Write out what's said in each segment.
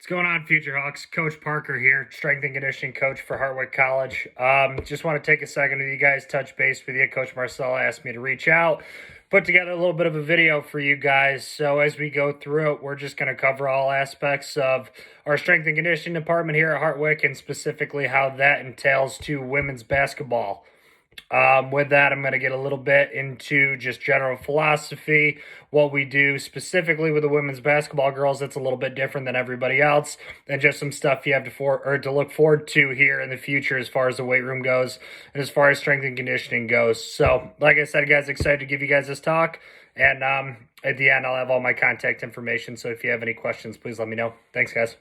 What's going on, Future Hawks? Coach Parker here, strength and conditioning coach for Hartwick College. Just want to take a second with you guys, touch base with you. Coach Marcella asked me to reach out, put together a little bit of a video for you guys. So as we go through it, we're just going to cover all aspects of our strength and conditioning department here at Hartwick, and specifically how that entails to women's basketball. With that, I'm going to get a little bit into just general philosophy, what we do specifically with the women's basketball girls that's a little bit different than everybody else, and just some stuff you have to look forward to here in the future as far as the weight room goes and as far as strength and conditioning goes. So, like I said, guys, excited to give you guys this talk, and at the end, I'll have all my contact information, so if you have any questions, please let me know. Thanks, guys.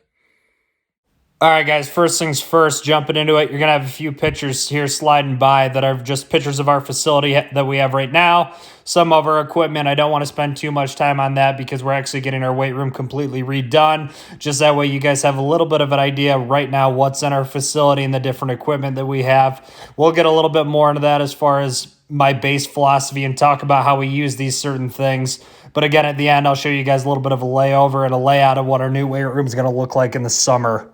All right, guys, first things first, jumping into it, you're going to have a few pictures here sliding by that are just pictures of our facility that we have right now. Some of our equipment, I don't want to spend too much time on that because we're actually getting our weight room completely redone. Just that way you guys have a little bit of an idea right now what's in our facility and the different equipment that we have. We'll get a little bit more into that as far as my base philosophy and talk about how we use these certain things. But again, at the end, I'll show you guys a little bit of a layover and a layout of what our new weight room is going to look like in the summer.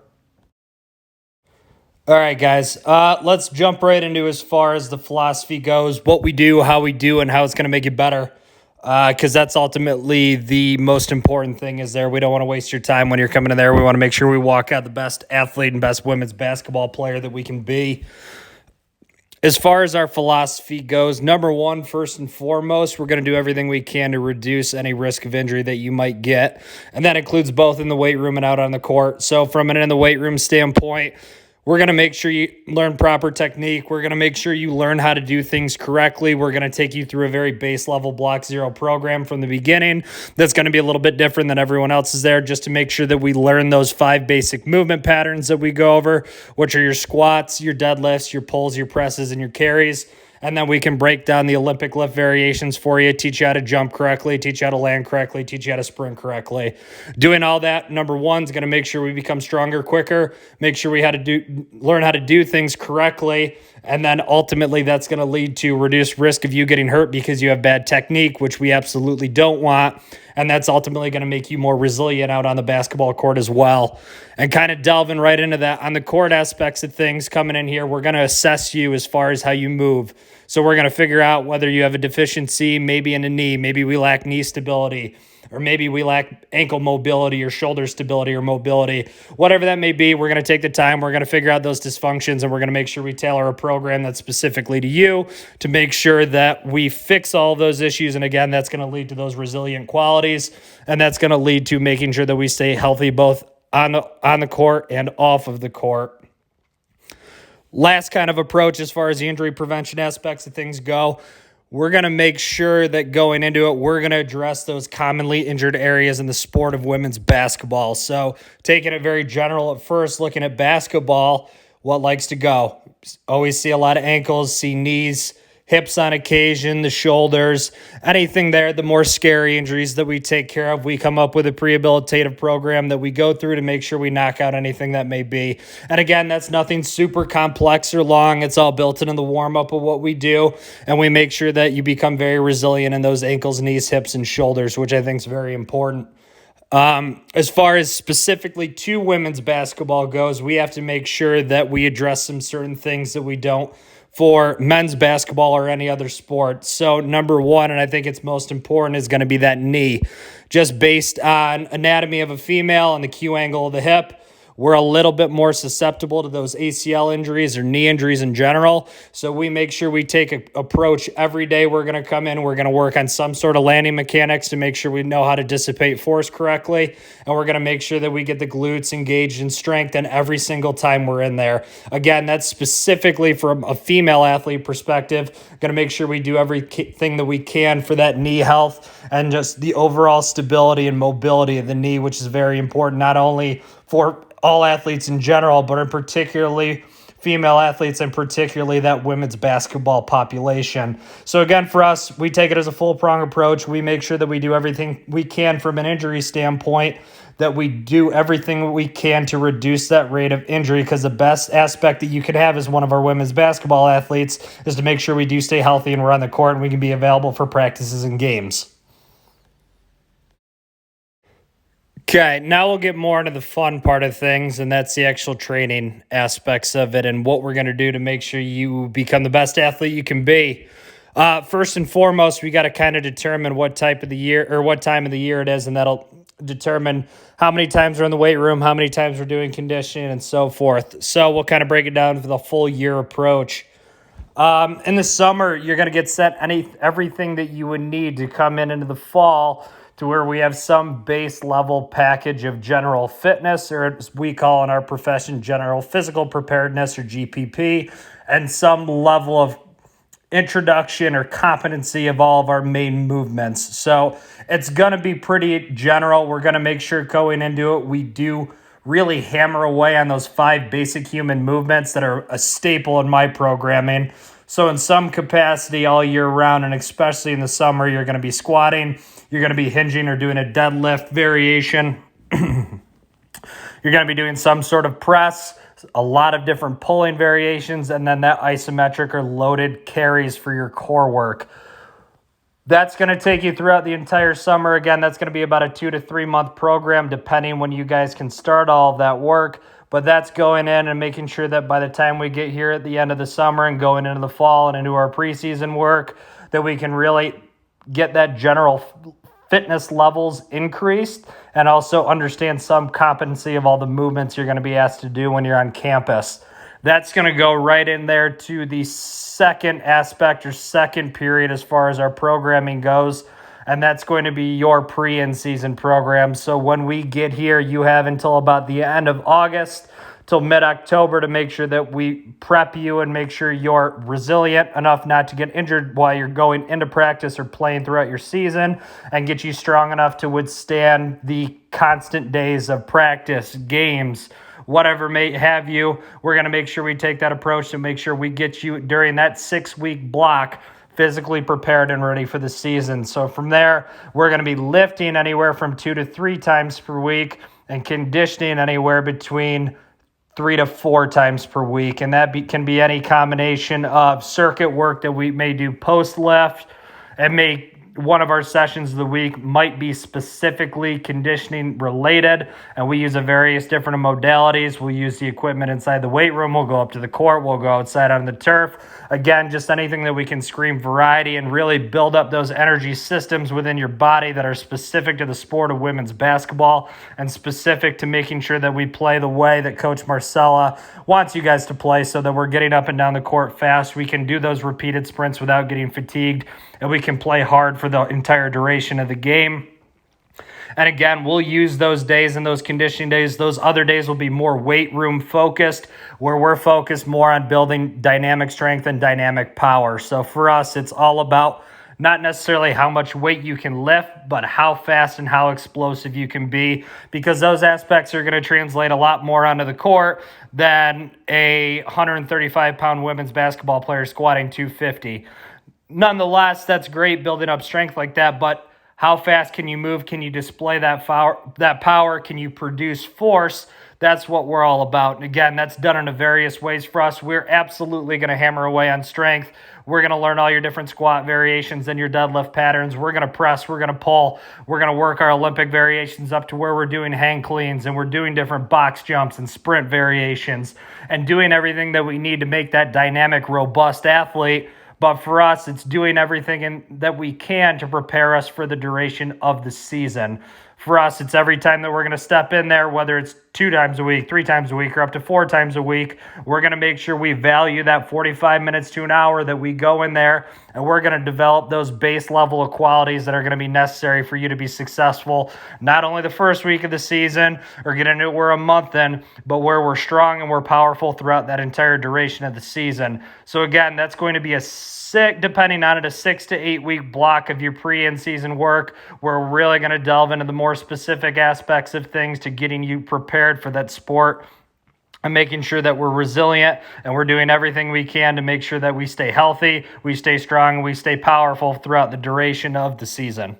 All right, guys, let's jump right into as far as the philosophy goes, what we do, how we do, and how it's going to make it better, because that's ultimately the most important thing is there. We don't want to waste your time when you're coming in there. We want to make sure we walk out the best athlete and best women's basketball player that we can be. As far as our philosophy goes, number one, first and foremost, we're going to do everything we can to reduce any risk of injury that you might get, and that includes both in the weight room and out on the court. So from an in the weight room standpoint, we're going to make sure you learn proper technique. We're going to make sure you learn how to do things correctly. We're going to take you through a very base level block zero program from the beginning. That's going to be a little bit different than everyone else is there, just to make sure that we learn those 5 basic movement patterns that we go over, which are your squats, your deadlifts, your pulls, your presses, and your carries. And then we can break down the Olympic lift variations for you, teach you how to jump correctly, teach you how to land correctly, teach you how to sprint correctly. Doing all that, number one, is going to make sure we become stronger quicker, make sure we learn how to do things correctly, and then ultimately that's going to lead to reduced risk of you getting hurt because you have bad technique, which we absolutely don't want. And that's ultimately going to make you more resilient out on the basketball court as well. And kind of delving right into that, on the court aspects of things coming in here, we're going to assess you as far as how you move. So we're going to figure out whether you have a deficiency, maybe in a knee, maybe we lack knee stability, or maybe we lack ankle mobility or shoulder stability or mobility. Whatever that may be, we're going to take the time, we're going to figure out those dysfunctions, and we're going to make sure we tailor a program that's specifically to you to make sure that we fix all of those issues. And again, that's going to lead to those resilient qualities, and that's going to lead to making sure that we stay healthy both on the court and off of the court. Last kind of approach as far as the injury prevention aspects of things go, we're going to make sure that going into it, we're going to address those commonly injured areas in the sport of women's basketball. So taking it very general at first, looking at basketball, what likes to go? Always see a lot of ankles, see knees, hips on occasion, the shoulders, anything there, the more scary injuries that we take care of. We come up with a prehabilitative program that we go through to make sure we knock out anything that may be. And again, that's nothing super complex or long. It's all built into the warm-up of what we do. And we make sure that you become very resilient in those ankles, knees, hips, and shoulders, which I think is very important. As far as specifically to women's basketball goes, we have to make sure that we address some certain things that we don't for men's basketball or any other sport. So number one, and I think it's most important, is going to be that knee. Just based on anatomy of a female and the Q angle of the hip, we're a little bit more susceptible to those ACL injuries or knee injuries in general. So we make sure we take an approach every day. We're going to come in, we're going to work on some sort of landing mechanics to make sure we know how to dissipate force correctly. And we're going to make sure that we get the glutes engaged in strength and every single time we're in there. Again, that's specifically from a female athlete perspective. Going to make sure we do everything that we can for that knee health and just the overall stability and mobility of the knee, which is very important, not only for all athletes in general, but in particularly female athletes and particularly that women's basketball population. So again, for us, we take it as a full prong approach. We make sure that we do everything we can from an injury standpoint, that we do everything we can to reduce that rate of injury, because the best aspect that you could have as one of our women's basketball athletes is to make sure we do stay healthy and we're on the court and we can be available for practices and games. Okay, now we'll get more into the fun part of things, and that's the actual training aspects of it and what we're going to do to make sure you become the best athlete you can be. First and foremost, we got to kind of determine what type of the year or what time of the year it is, and that'll determine how many times we're in the weight room, how many times we're doing conditioning, and so forth. So we'll kind of break it down for the full year approach. In the summer, you're going to get set everything that you would need to come into the fall to where we have some base level package of general fitness, or as we call in our profession, general physical preparedness, or GPP, and some level of introduction or competency of all of our main movements. So it's going to be pretty general. We're going to make sure going into it, we do really hammer away on those 5 basic human movements that are a staple in my programming. So in some capacity all year round, and especially in the summer, you're going to be squatting, you're going to be hinging or doing a deadlift variation. You're going to be doing some sort of press, a lot of different pulling variations, and then that isometric or loaded carries for your core work. That's going to take you throughout the entire summer. Again, that's going to be about a 2 to 3 month program, depending when you guys can start all of that work. But that's going in and making sure that by the time we get here at the end of the summer and going into the fall and into our preseason work, that we can really get that general fitness levels increased and also understand some competency of all the movements you're going to be asked to do when you're on campus. That's going to go right in there to the second aspect or second period as far as our programming goes, and that's going to be your pre-in-season program. So when we get here, you have until about the end of August till mid-October to make sure that we prep you and make sure you're resilient enough not to get injured while you're going into practice or playing throughout your season, and get you strong enough to withstand the constant days of practice, games, whatever may have you. We're going to make sure we take that approach to make sure we get you during that 6-week block physically prepared and ready for the season. So from there, we're going to be lifting anywhere from 2 to 3 times per week and conditioning anywhere between 3 to 4 times per week. And that can be any combination of circuit work that we may do post-lift, and one of our sessions of the week might be specifically conditioning related, and we use a various different modalities. We'll use the equipment inside the weight room. We'll go up to the court. We'll go outside on the turf. Again, just anything that we can scream variety and really build up those energy systems within your body that are specific to the sport of women's basketball and specific to making sure that we play the way that Coach Marcella wants you guys to play, so that we're getting up and down the court fast. We can do those repeated sprints without getting fatigued, and we can play hard for the entire duration of the game. And again, we'll use those days and those conditioning days. Those other days will be more weight room focused, where we're focused more on building dynamic strength and dynamic power. So for us, it's all about not necessarily how much weight you can lift, but how fast and how explosive you can be, because those aspects are going to translate a lot more onto the court than a 135-pound women's basketball player squatting 250. Nonetheless, that's great building up strength like that, but how fast can you move? Can you display that power? Can you produce force? That's what we're all about. And again, that's done in various ways for us. We're absolutely going to hammer away on strength. We're going to learn all your different squat variations and your deadlift patterns. We're going to press. We're going to pull. We're going to work our Olympic variations up to where we're doing hang cleans, and we're doing different box jumps and sprint variations and doing everything that we need to make that dynamic, robust athlete. But for us, it's doing everything that we can to prepare us for the duration of the season. For us, it's every time that we're going to step in there, whether it's 2 times a week, 3 times a week, or up to 4 times a week, we're going to make sure we value that 45 minutes to an hour that we go in there, and we're going to develop those base level of qualities that are going to be necessary for you to be successful, not only the first week of the season or get into it we're a month in, but where we're strong and we're powerful throughout that entire duration of the season. So again, that's going to be depending on it, a 6 to 8 week block of your pre-in-season work, where we're really going to delve into the more specific aspects of things to getting you prepared for that sport and making sure that we're resilient and we're doing everything we can to make sure that we stay healthy, we stay strong, and we stay powerful throughout the duration of the season.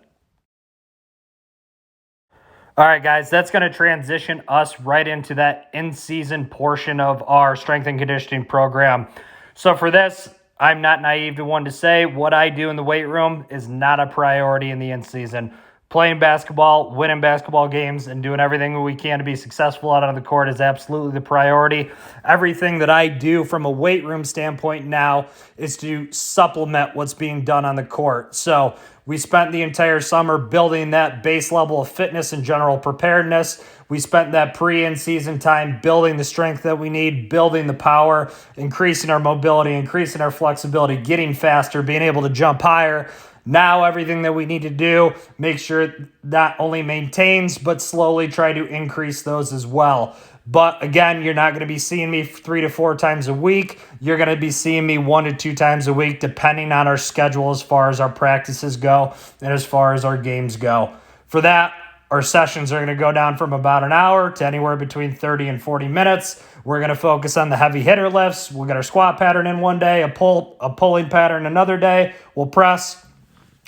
All right, guys, that's going to transition us right into that in-season portion of our strength and conditioning program. So for this, I'm not naive to one to say what I do in the weight room is not a priority in the in-season. playing basketball, winning basketball games, and doing everything we can to be successful out on the court is absolutely the priority. Everything that I do from a weight room standpoint now is to supplement what's being done on the court. So we spent the entire summer building that base level of fitness and general preparedness. We spent that pre-in-season time building the strength that we need, building the power, increasing our mobility, increasing our flexibility, getting faster, being able to jump higher. Now everything that we need to do, make sure not only maintains, but slowly try to increase those as well. But again, you're not going to be seeing me 3 to 4 times a week. You're going to be seeing me 1 to 2 times a week, depending on our schedule as far as our practices go and as far as our games go. For that, our sessions are going to go down from about an hour to anywhere between 30 and 40 minutes. We're going to focus on the heavy hitter lifts. We'll get our squat pattern in one day, a pulling pattern another day. We'll press.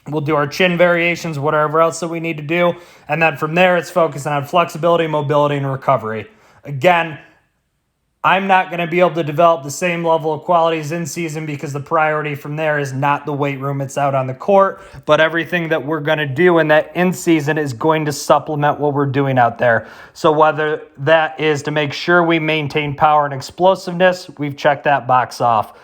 We'll do our chin variations, whatever else that we need to do. And then from there, it's focusing on flexibility, mobility, and recovery. Again, I'm not going to be able to develop the same level of qualities in season because the priority from there is not the weight room, it's out on the court. But everything that we're going to do in that in season is going to supplement what we're doing out there. So whether that is to make sure we maintain power and explosiveness, we've checked that box off.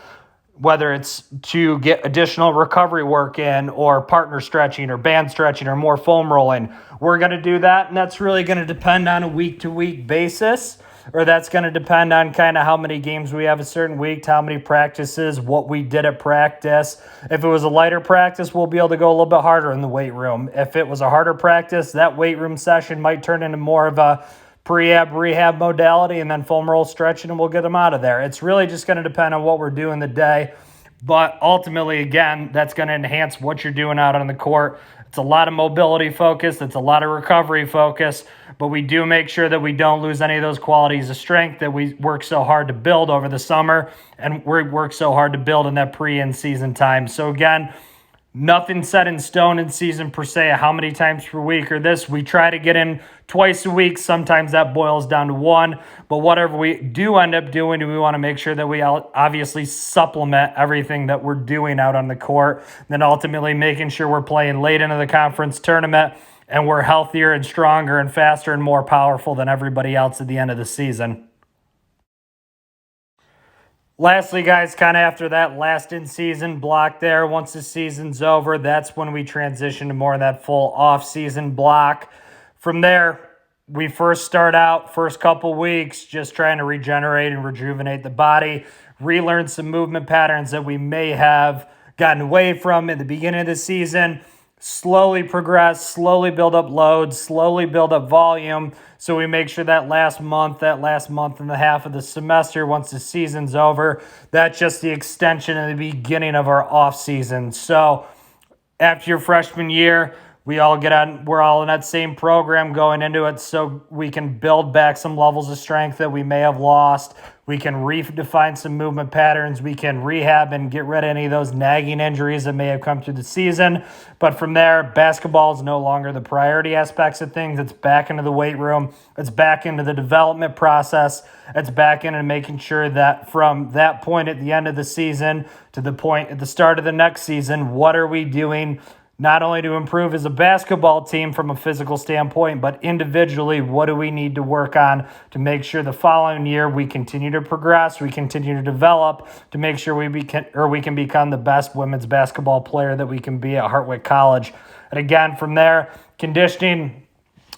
Whether it's to get additional recovery work in or partner stretching or band stretching or more foam rolling, we're going to do that. And that's really going to depend on a week-to-week basis, or that's going to depend on kind of how many games we have a certain week, how many practices, what we did at practice. If it was a lighter practice, we'll be able to go a little bit harder in the weight room. If it was a harder practice, that weight room session might turn into more of a pre-ab rehab modality and then foam roll stretching, and we'll get them out of there. It's really just going to depend on what we're doing the day. But ultimately, again, that's going to enhance what you're doing out on the court. It's a lot of mobility focus. It's a lot of recovery focus. But we do make sure that we don't lose any of those qualities of strength that we work so hard to build over the summer and we work so hard to build in that pre-in-season time. So again, nothing set in stone in season per se, how many times per week or this. We try to get in twice a week. Sometimes that boils down to one. But whatever we do end up doing, we want to make sure that we obviously supplement everything that we're doing out on the court. Then ultimately making sure we're playing late into the conference tournament and we're healthier and stronger and faster and more powerful than everybody else at the end of the season. Lastly, guys, kind of after that last in-season block there, once the season's over, that's when we transition to more of that full off-season block. From there, we first start out, first couple weeks, just trying to regenerate and rejuvenate the body, relearn some movement patterns that we may have gotten away from in the beginning of the season, slowly progress, slowly build up loads, slowly build up volume. So we make sure that last month and a half of the semester, once the season's over, that's just the extension and the beginning of our off season. So after your freshman year, we're all in that same program going into it so we can build back some levels of strength that we may have lost. We can redefine some movement patterns. We can rehab and get rid of any of those nagging injuries that may have come through the season. But from there, basketball is no longer the priority aspects of things. It's back into the weight room. It's back into the development process. It's back into making sure that from that point at the end of the season to the point at the start of the next season, what are we doing not only to improve as a basketball team from a physical standpoint, but individually, what do we need to work on to make sure the following year we continue to progress, we continue to develop, to make sure we can become the best women's basketball player that we can be at Hartwick College. And again, from there, conditioning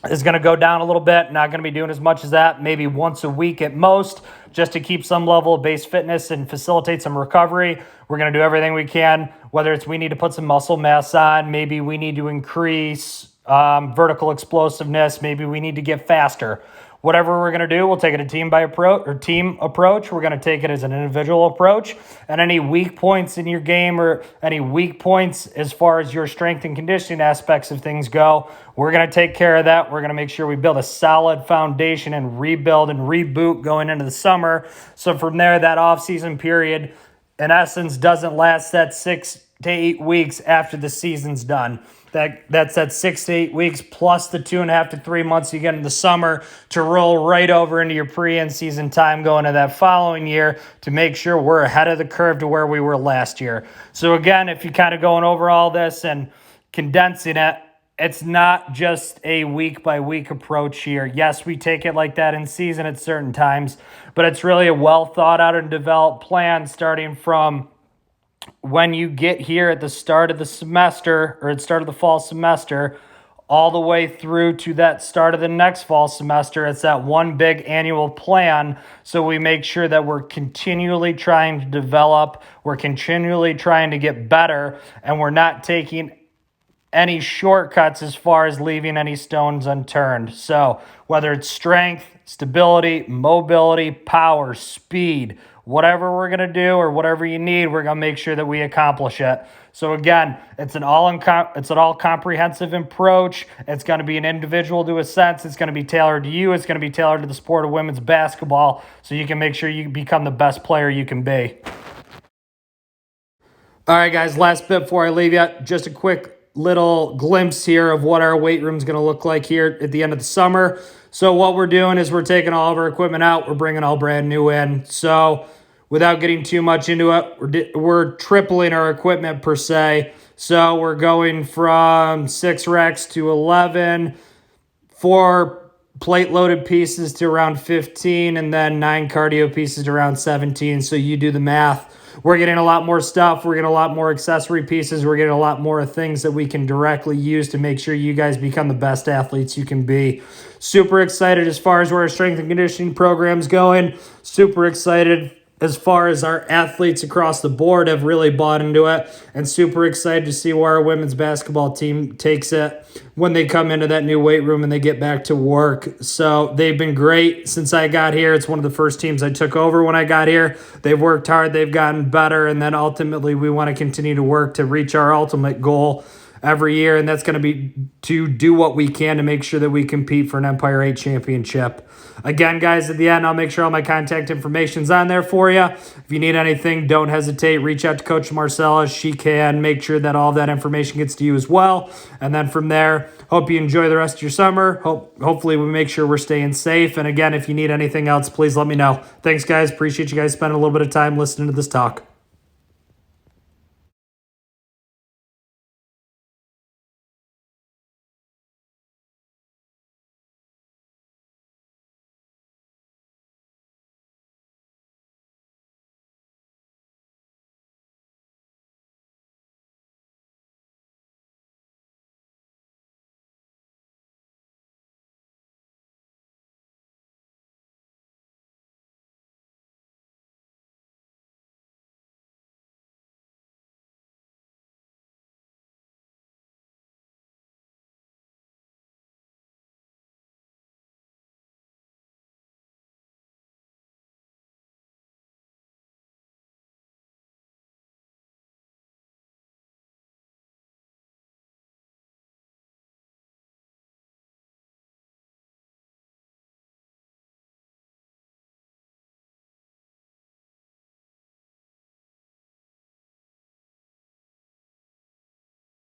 is going to go down a little bit. Not going to be doing as much as that, maybe once a week at most, just to keep some level of base fitness and facilitate some recovery. We're going to do everything we can, whether it's we need to put some muscle mass on, maybe we need to increase vertical explosiveness, maybe we need to get faster. Whatever we're going to do, we'll take it a team approach. We're going to take it as an individual approach. And any weak points in your game or any weak points as far as your strength and conditioning aspects of things go, we're going to take care of that. We're going to make sure we build a solid foundation and rebuild and reboot going into the summer. So from there, that off-season period, in essence, doesn't last that 6 to 8 weeks after the season's done. That's that 6 to 8 weeks plus the 2.5 to 3 months you get in the summer to roll right over into your pre-in-season time going to that following year to make sure we're ahead of the curve to where we were last year. So again, if you're kind of going over all this and condensing it, it's not just a week by week approach here. Yes, we take it like that in season at certain times, but it's really a well thought out and developed plan starting from when you get here at the start of the semester or at the start of the fall semester all the way through to that start of the next fall semester. It's that one big annual plan. So we make sure that we're continually trying to develop, we're continually trying to get better, and we're not taking any shortcuts as far as leaving any stones unturned. So whether it's strength, stability, mobility, power, speed, whatever we're going to do or whatever you need, we're going to make sure that we accomplish it. So again, it's an all comprehensive approach. It's going to be an individual to a sense. It's going to be tailored to you. It's going to be tailored to the sport of women's basketball so you can make sure you become the best player you can be. All right, guys, last bit before I leave you, just a quick little glimpse here of what our weight room is going to look like here at the end of the summer. So what we're doing is we're taking all of our equipment out. We're bringing all brand new in. So without getting too much into it, we're tripling our equipment per se. So we're going from 6 recs to 11, 4 plate loaded pieces to around 15, and then 9 cardio pieces to around 17. So you do the math. We're getting a lot more stuff. We're getting a lot more accessory pieces. We're getting a lot more things that we can directly use to make sure you guys become the best athletes you can be. Super excited as far as where our strength and conditioning program's going. Super excited as far as our athletes across the board have really bought into it, and super excited to see where our women's basketball team takes it when they come into that new weight room and they get back to work. So they've been great since I got here. It's one of the first teams I took over when I got here. They've worked hard. They've gotten better. And then ultimately we want to continue to work to reach our ultimate goal every year, and that's going to be to do what we can to make sure that we compete for an Empire 8 championship. Again, guys, at the end, I'll make sure all my contact information's on there for you. If you need anything, don't hesitate. Reach out to Coach Marcella. She can make sure that all of that information gets to you as well. And then from there, hope you enjoy the rest of your summer. Hopefully we make sure we're staying safe. And again, if you need anything else, please let me know. Thanks, guys. Appreciate you guys spending a little bit of time listening to this talk.